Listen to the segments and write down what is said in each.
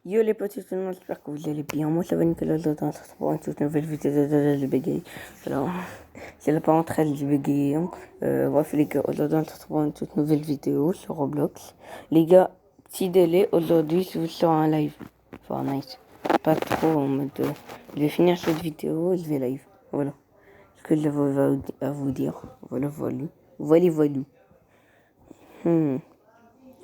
Yo les potes, tout le monde, j'espère que vous allez bien. Moi ça va Nicolas dans une toute nouvelle vidéo de bégaye. Alors, c'est la parenthèse du bégaye. Bref les gars, aujourd'hui on se retrouve dans une toute nouvelle vidéo sur Roblox. Les gars, petit délai, aujourd'hui je vous sors un live Fortnite. Pas trop en mode... je vais finir cette vidéo et je vais live. Voilà. Ce que j'avais à vous dire. Voilà.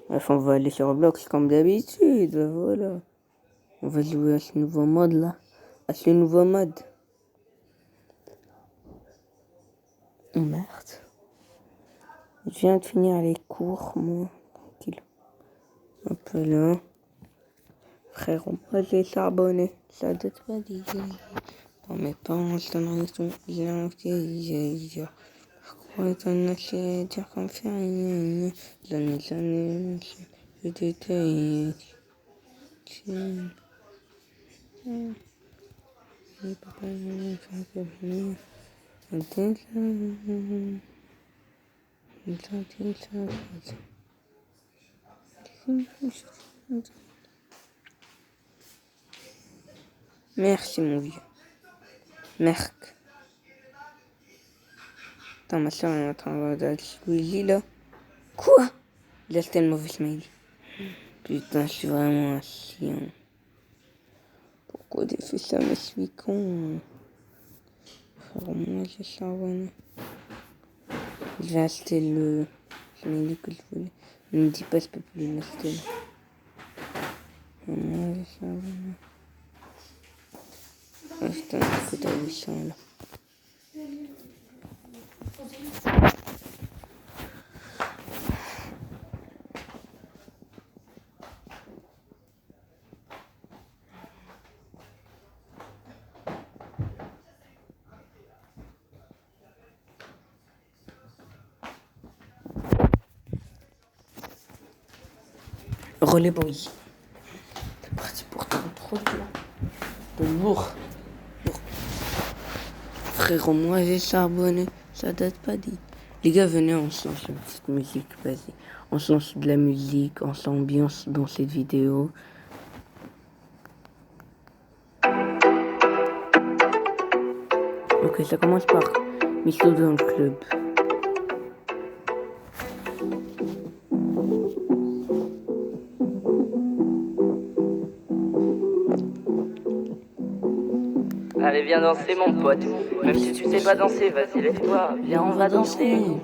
Bref, on va aller sur Roblox comme d'habitude, voilà. On va jouer à ce nouveau mode là. À ce nouveau mode. Oh merde. Je viens de finir les cours, moi. Tranquille. Un peu là. Frère, on va aller s'abonner. Ça date pas déjà. Dans mes parents, je t'en raison. J'ai un petit. Pourquoi t'en as fait dire qu'on fait rien? J'en je t'étais. Merci mon vieux. Merc. Attends, ma soeur est en train de regarder Squeezie là. Quoi? Là c'était le mauvais smile. Putain, je suis vraiment un chien. Pourquoi j'ai fait ça, mais je suis con. Frère, moi j'ai charbonné. Je vais acheter le smiley que je voulais. Ne me dis pas, je peux plus l'acheter là. Moi j'ai charbonné. Ah putain, que t'as vu ça là. Relais boy. C'est parti pour ton produit de lourd. Frérot, moi j'ai charbonné. Ça date pas dit. Les gars, venez, on se lance une petite musique. Vas-y. On se lance de la musique, on s'ambiance dans cette vidéo. Ok, ça commence par Misto dans le club. Allez, viens danser mon pote. Même si tu sais pas danser, vas-y, lève-toi. Viens, on va danser. Et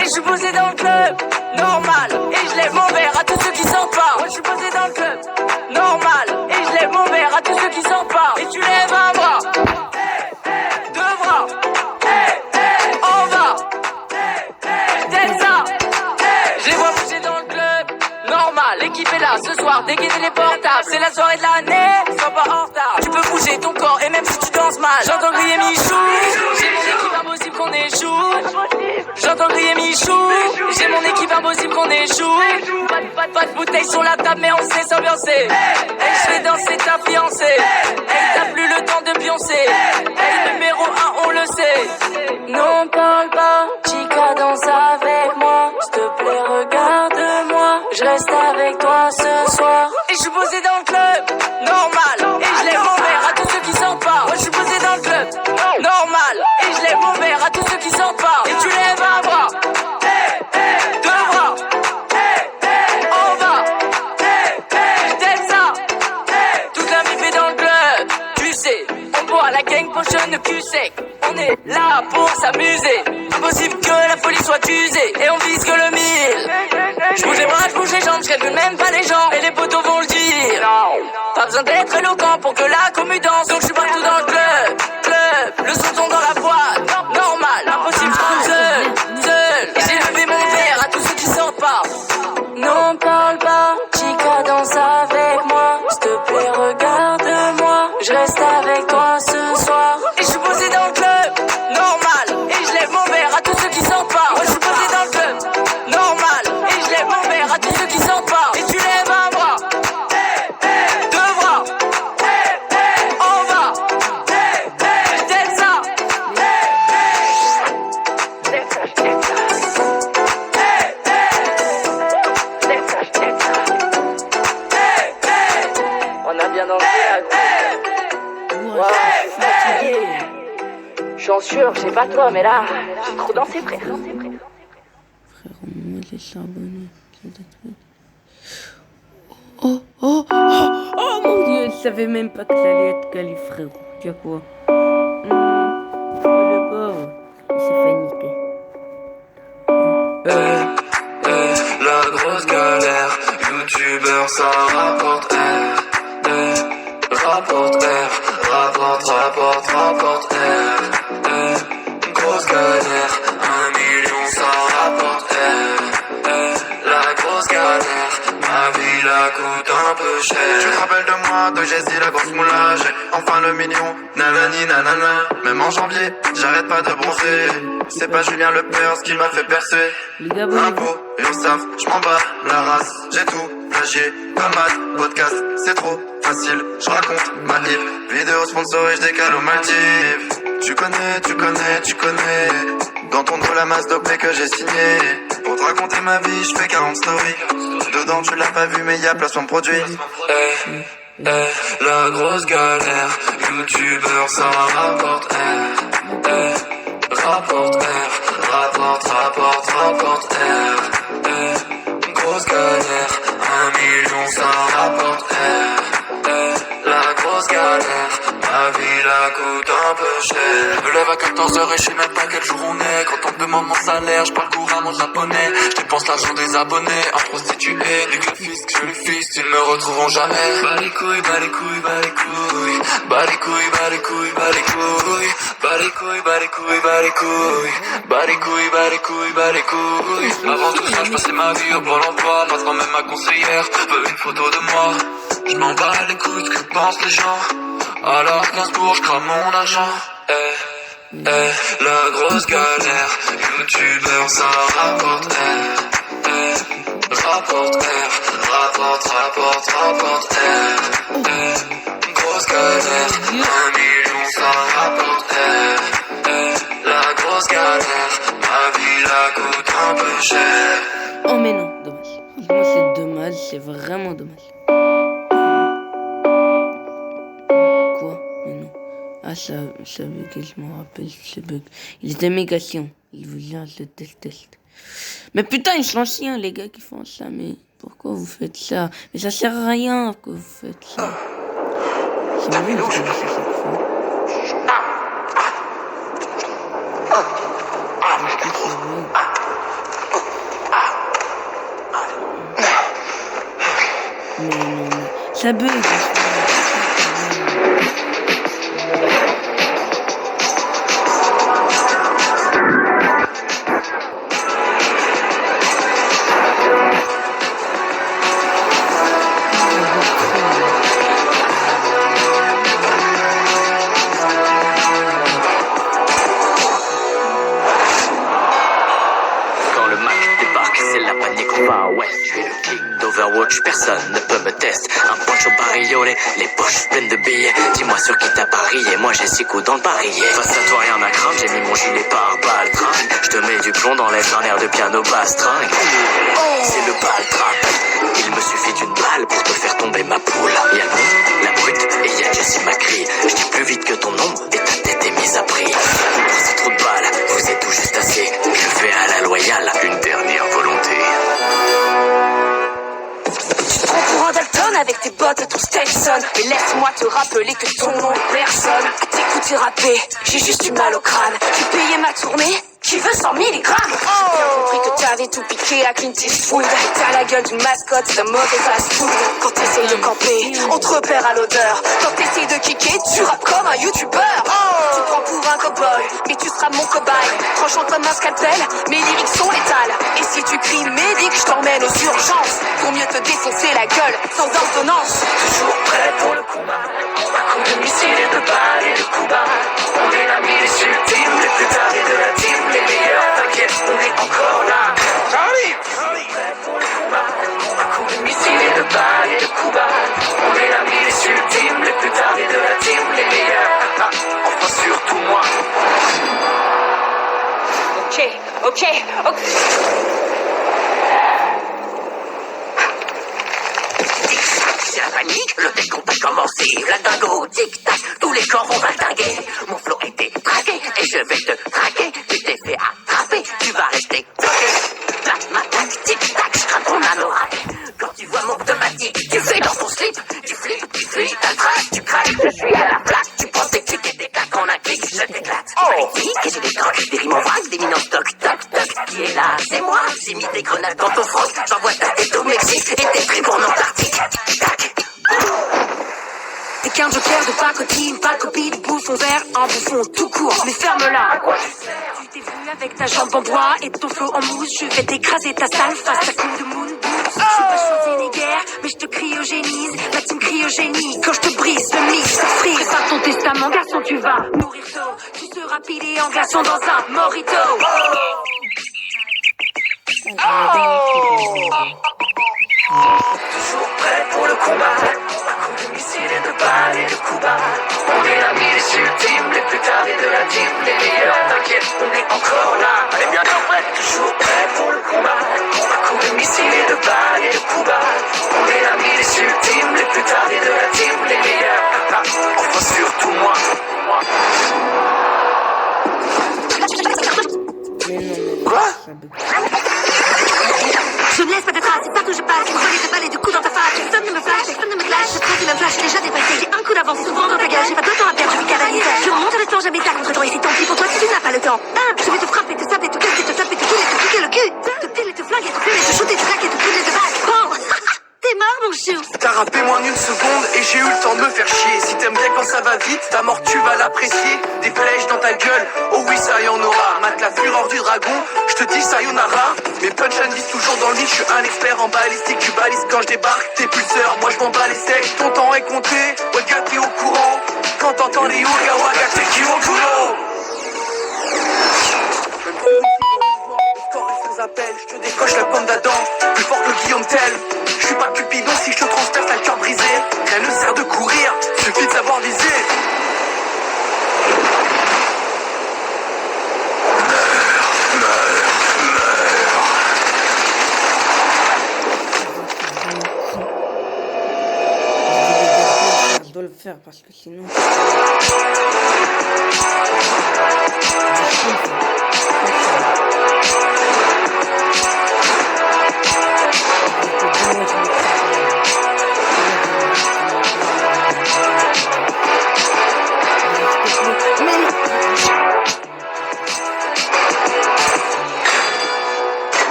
je suis posé dans le club, normal. Et je lève mon verre à tous ceux qui sortent pas. Moi je suis posé dans le club, normal. Et je lève mon verre à tous ceux qui sortent pas. Et tu lèves un bras, deux bras, en bas, t'aimes ça. Je les vois bouger dans le club, normal. L'équipe est là ce soir, dégainer les portables. C'est la soirée de l'année, sois pas en retard. Tu peux bouger ton corps et même si tu danses mal. J'entends crier Michou, j'ai mon équipe impossible qu'on échoue. J'entends crier Michou, j'ai mon équipe impossible qu'on échoue. Pas de bouteille sur la table mais on sait s'ambiancer. Hey, je fais danser ta fiancée. Hey, t'as plus le temps de pioncer. Hey, numéro 1 on le sait. Non parle pas, Chica danse avec moi. S'il te plaît regarde-moi, je reste avec toi ce soir. Et je suis posé dans le club, normal. Et je lève mon verre à tous ceux qui sortent pas. Moi je suis posé dans le club, normal. Et je lève mon verre à tous ceux qui sortent pas. Et tu lèves un bras, deux bras, en bas, t'aimes ça. Toute la vie fait dans le club, tu sais. On boit la gang potion de cul sec. On est là pour s'amuser. Impossible que la folie soit usée. Et on vise que le mille. Je bouge les bras, je bouge les jambes, je calcule même pas les gens. Et les potos vont le dire. Pas besoin d'être éloquent pour que la commu danse. Donc je suis partout dans le club. Le son tombe dans la boîte, normal. Impossible, je compte seul. Et j'ai levé mon verre à tous ceux qui sortent pas. Non parle pas, Chica danse avec moi. S'il te plaît regarde-moi, je reste avec toi ce soir. Et je suis posé dans le club, normal. Et je lève mon verre à tous ceux qui sortent pas. Moi je suis posé dans le club, normal. Et je lève mon verre à tous ceux qui sortent pas. Et tu lèves un bras, deux bras, je suis fatigué. Je suis en sueur, je sais pas toi, mais là, j'ai trop dansé, frère. Frère, moi, j'ai charbonné. Oh, oh, oh, oh mon Dieu, je savais même pas que ça allait être Kali, frérot. Tu vois quoi? Le pauvre, il s'est fait niquer. La grosse galère, youtubeur ça rapporte R, rapporte R, rapporte R, grosse galère, 1 million ça rapporte R, la grosse galère, ma vie la coûte un peu cher. Tu te rappelles de moi, de Jessie, la grosse moulage, enfin le million, nanani nanana, même en janvier, j'arrête pas de bronzer. C'est pas Julien Lepers qui m'a fait percer. Impôt, URSAF, j'm'en bats la race. J'ai tout plagié, comme maths, podcast, c'est trop facile. J'raconte ma life, vidéo sponsorisée, j'décale aux Maldives. Tu connais. Dans ton dos la masse dopée que j'ai signée. Pour te raconter ma vie, j'fais 40 stories. Dedans tu l'as pas vu mais y'a placement de produit. La grosse galère, youtubeur ça rapporte rapporte R, rapporte R, grosse galère, 1 million ça rapporte R, la grosse galère, ma vie la coûte un peu cher. Je me lève à 14h et je sais même pas quel jour on est. Quand on me demande mon salaire, je parle couramment japonais. Je dépense l'argent des abonnés, un prostitué, dès que le fisc, je le fils, ils ne me retrouveront jamais. Bas les couilles, bas les couilles, bas les couilles, bas les couilles, bas les couilles, bas les couilles, bas les couilles, bas les couilles, bas les couilles, bas les couilles, bas les couilles, bas les couilles. Avant tout ça, je passais ma vie au Pôle emploi, maintenant même ma conseillère veut une photo de moi. Je m'en bats les couilles de ce que pensent les gens. Alors 15 pour je crame mon argent. La grosse galère, youtubeur ça rapporte rapporte R, rapporte R, grosse galère, 1 million ça rapporte R, la grosse galère, ma vie la coûte un peu cher. Oh mais non, dommage. Franchement c'est dommage, c'est vraiment dommage. Quoi? Mais non. Ah ça bug, je me rappelle ce bug. Il était méga chiant. Il voulait le test. Mais putain ils sont chiants les gars qui font ça, mais pourquoi vous faites ça? Mais ça sert à rien que vous faites ça. C'est vrai que vous faites ça chaque fois. Mais ça bug. Overwatch, personne ne peut me tester. Un poncho bariolé, les poches pleines de billets. Dis-moi sur qui t'as parié, moi j'ai 6 coups dans le barillet. Face à toi rien à craindre, j'ai mis mon gilet pare-balles. Je te mets du plomb dans les un air de piano basse-tringue. C'est le bal-trap. Il me suffit d'une balle pour te faire tomber ma poule. Y'a le bon, la brute et y'a Jessie Macri. Je dis plus vite que ton ombre et ta tête est mise à prix. C'est trop de balles, vous êtes tout juste assez. Je fais à la loyale une dernière volonté. Pour un Dalton avec tes bottes et ton Stetson. Mais laisse-moi te rappeler que ton nom est personne. À t'écouter rapper, j'ai juste du mal au crâne. J'ai payé ma tournée, qui veut 100 milligrammes. J'ai bien compris que t'avais tout piqué à Clint Eastwood. T'as la gueule d'une mascotte d'un mauvais fast-food. Quand t'essayes de camper, on te repère à l'odeur. Quand t'essayes de kicker, tu rappes comme un youtubeur. Tu te prends pour un cowboy, mais tu seras mon cobaye. Tranchant comme un scalpel, mes lyrics sont létales. Et si tu cries médic, je t'emmène aux urgences. Pour mieux te défoncer la gueule, sans ordonnance. Toujours prêt pour le combat. Un coup de missile et de balles et de coups bas. On est la milice ultime, les plus tardés de la team. Les meilleurs, t'inquiète, on est encore là. J'arrive. Prêt pour le combat. Un coup de missile et de balles et de coups bas. On est la milice ultime, les plus tardés de la team. Les meilleurs, enfin surtout moi. Ok. panique, le décompte a commencé. La dingo, tic-tac, tous les corps vont valdinguer. Mon flow était traqué et je vais te traquer. Tu t'es fait attraper, tu vas rester bloqué. Ma tactique, tic-tac, je crains ton anorak. Quand tu vois mon automatique, tu fais dans ton slip. Tu flippes, tu fuis, t'as le trac, tu craques. Je suis à la plaque, tu prends tes clics et des claques en un clic, je t'éclate. Magnifique, et j'ai des trocs, des rimes en vrac, des mines en stock, toc, toc. Qui est là? C'est moi, j'ai mis des grenades dans ton froc. J'envoie ta tête au Mexique et tes tripes en Antarctique. Tac. T'es qu'un joker de pacotille, pas copie de bouffon vert, un bouffon tout court. Mais ferme-la. À quoi tu sers? Tu t'es vu avec ta jambe en bois et ton flot en mousse. Je vais t'écraser ta sale face, ta coupe de moon boots. Je suis pas Schwarzenegger, mais je te cryogénise. Ma team cryogénie, quand je te brise, le mix, te frise. Prépare ton testament, garçon, tu vas mourir tôt. Tu seras pilé en glaçon dans un morito. Toujours prêt pour le combat. De missiles et de balles et de coups bas. On est la milice ultime, les plus tardés de la team, les meilleurs, t'inquiète, on est encore là. Allez bien prêt, toujours prêt pour le combat. Un coup de missiles et de balles et de coups bas. On est la milice ultime, les plus tardés de la team, les meilleurs. Enfin surtout moi. Quoi? Je ne laisse pas de traces, c'est partout je passe. Une volée de balles et de coups dans ta face. Personne ne me flash, personne ne me clash. Je trace le flash, j'ai déjà dépassé. J'ai un coup d'avance, souvent dans ta gueule. J'ai pas de temps à perdre, je vis cavalier. Je remonte le temps, jamais tard contre toi. Et c'est tant pis pour toi si tu n'as pas le temps. Je vais te frapper, te saper, te casser, te taper, te couler, te piquer le cul. Te tirer, te flinguer, te fumer, te shooter, te traquer, te brûler de balle. Bon, t'es mort mon chou. T'as rappé moins d'une seconde et j'ai eu le temps de me faire chier. Si t'aimes bien quand ça va vite, ta mort tu vas l'apprécier. Des flèches dans ta gueule, oh oui ça y en aura. Mate la fureur du dragon, je te dis sayonara. Mes punchlines visent toujours dans le nid, je suis un expert en balistique. Tu balises quand je débarque, tes pulseurs, moi je m'en bats les steaks. Ton temps est compté, ouais gars t'es au courant. Quand t'entends les Oga Waga, c'est qui au boulot. Appel, je te décoche la pomme d'Adam, plus fort que Guillaume Tell. Je suis pas Cupidon si je te transperce, t'as le cœur brisé. Rien ne sert de courir, suffit de savoir viser. Je dois le faire parce que sinon...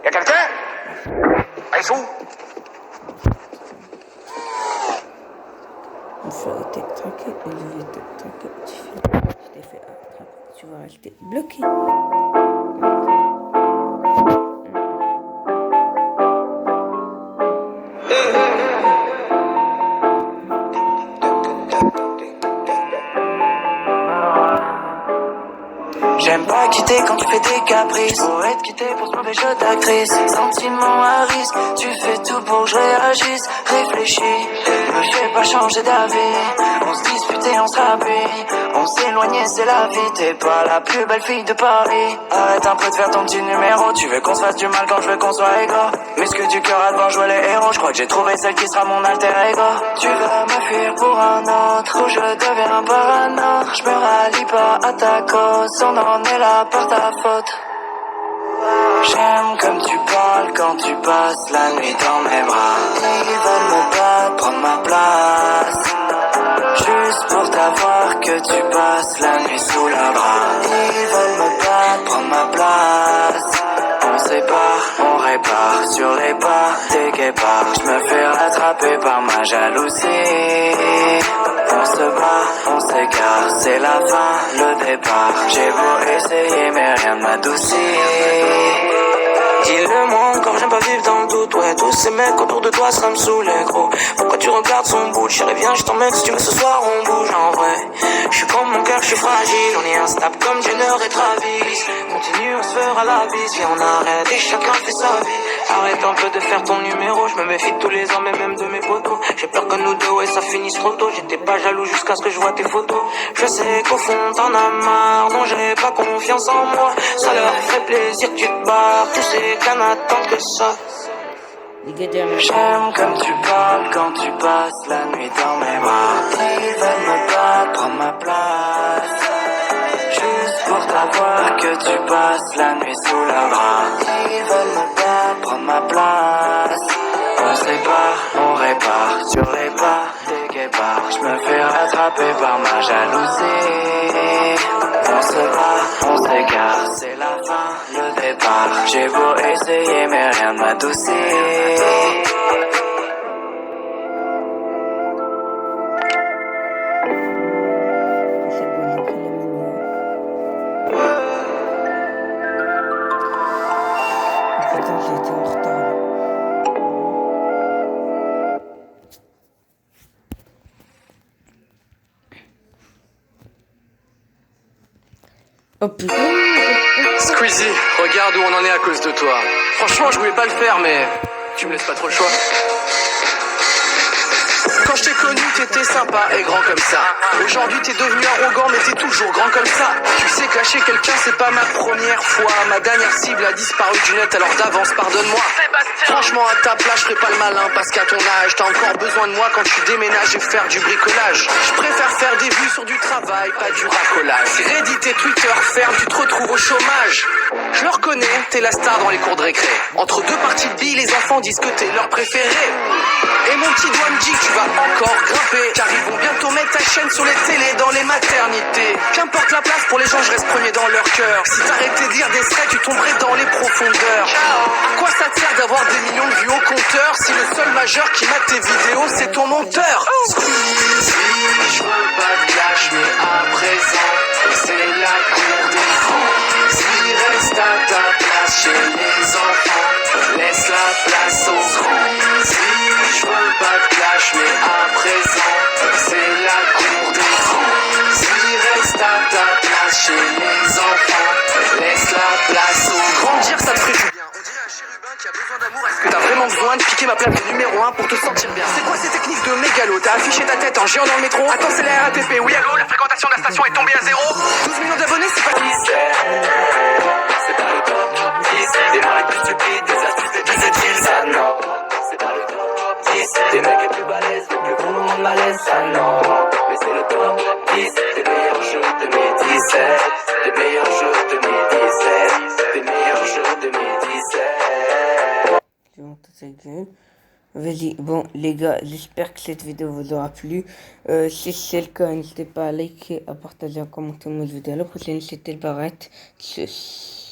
Y'a quelqu'un? Ils sont où? Une fois été traqué, et je vais te traquer. Je t'ai fait attraper. Tu vas rester bloqué. J'aime pas quitter quand tu fais des caprices. Pour être quitté pour ce mauvais jeu d'actrice. Sentiments à risque, tu fais tout pour que je réagisse. Réfléchis, me fais pas changer d'avis. On se dispute et on se rappuie. On s'éloignait, c'est la vie. T'es pas la plus belle fille de Paris. Arrête un peu de faire ton petit numéro. Tu veux qu'on se fasse du mal quand je veux qu'on soit égaux. Mais ce que du cœur à devoir jouer les héros. Je crois que j'ai trouvé celle qui sera mon alter ego. Tu vas me fuir pour un autre, ou je deviens parano. Je me rallie pas à ta cause. On en est là par ta faute. J'aime comme tu parles quand tu passes la nuit dans mes bras. Ils veulent me battre, prendre ma place. Juste pour t'avoir que tu passes la nuit sous le bras. Ils veulent me battre, prendre ma place. On sépare, on répare sur les pas des guépards. Je me fais rattraper par ma jalousie. On se bat, on s'égare, c'est la fin, le départ. J'ai beau essayer mais rien ne m'adoucit. Dis-le-moi encore, j'aime pas vivre dans le doute, ouais, tout c'est ces mecs autour de toi, ça me saoulait gros. Pourquoi tu regardes son bout, chérie viens je t'emmène si tu veux ce soir on bouge en vrai. Je suis comme mon cœur, je suis fragile, on est instable comme Jenner et Travis. Continue, on se fera la bise, viens on arrête et chacun fait sa vie. Arrête un peu de faire ton numéro, je me méfie de tous les hommes et même de mes potos. J'ai peur que nous deux, ouais ça finisse trop tôt. J'étais pas jaloux jusqu'à ce que je vois tes photos. Je sais qu'au fond t'en as marre, non j'ai pas confiance en moi. Ça leur ferait plaisir que tu te barres, tu sais qu'à n'attendre que ça. J'aime comme tu parles quand tu passes la nuit dans mes bras. Ils veulent me battre, prendre ma place. Juste pour t'avoir que tu passes la nuit sous la bras. Ils veulent me battre, prendre ma place. On sépare, on répare sur les pas des guépards. Je me fais rattraper par ma jalousie. On se bat, on s'égare, c'est la fin, le départ. J'ai beau essayer mais rien ne m'adoucit. J'étais en retard. Oh putain. Squeezie, regarde où on en est à cause de toi. Franchement, je voulais pas le faire, mais tu me laisses pas trop le choix. Quand je t'ai connu, t'étais sympa et grand comme ça. Aujourd'hui, t'es devenu arrogant, mais t'es toujours grand comme ça. Tu sais, clasher quelqu'un, c'est pas ma première fois. Ma dernière cible a disparu du net, alors d'avance, pardonne-moi. Franchement, à ta place, je ferai pas le malin, parce qu'à ton âge, t'as encore besoin de moi quand tu déménages et faire du bricolage. Je préfère faire des vues sur du travail, pas du racolage. Si Reddit et Twitter ferment, tu te retrouves au chômage. Je le reconnais, t'es la star dans les cours de récré. Entre deux parties de billes, les enfants disent que t'es leur préféré. Et mon petit doigt me dit que tu vas encore grimper, car ils vont bientôt mettre ta chaîne sur les télés dans les maternités. Qu'importe la place pour les gens, je reste premier dans leur cœur. Si t'arrêtais de lire des threads, tu tomberais dans les profondeurs. À quoi ça te sert d'avoir des millions de vues au compteur si le seul majeur qui mate tes vidéos c'est ton monteur? Squeezie, je veux pas de clash, mais à présent c'est la cour des fous. Si reste à ta place chez les enfants, laisse la place aux grands. Si je veux pas de clash, mais à présent c'est la cour des fous. Si reste à ta place chez les enfants, laisse la place aux grands. Grandir, ça te ferait du bien. On dirait un chérubin qui a besoin d'amour. Est-ce que t'as vraiment besoin de piquer ma place de numéro 1 pour te sentir bien? C'est quoi ces techniques de mégalo? T'as affiché ta tête en géant dans le métro? Attends, c'est la RATP. Oui, allô, la fréquentation de la station est tombée à 0. 12 millions d'abonnés, c'est pas qui C'est pas le top 10 des mecs les plus stupides, des astuces de 17 ça non. C'est pas le top 10 des mecs les plus balèzes, les plus gros moments de malaise, ça non. Mais c'est le top 10 des meilleurs jeux de 2017, des meilleurs jeux de 2017, des meilleurs jeux de 2017. Je vais monter cette gueule. Vas-y, bon les gars, j'espère que cette vidéo vous aura plu. Si c'est le cas, n'hésitez pas à liker, à partager, à commenter mon vidéo. À la prochaine, c'était le Barrette. Tchuss.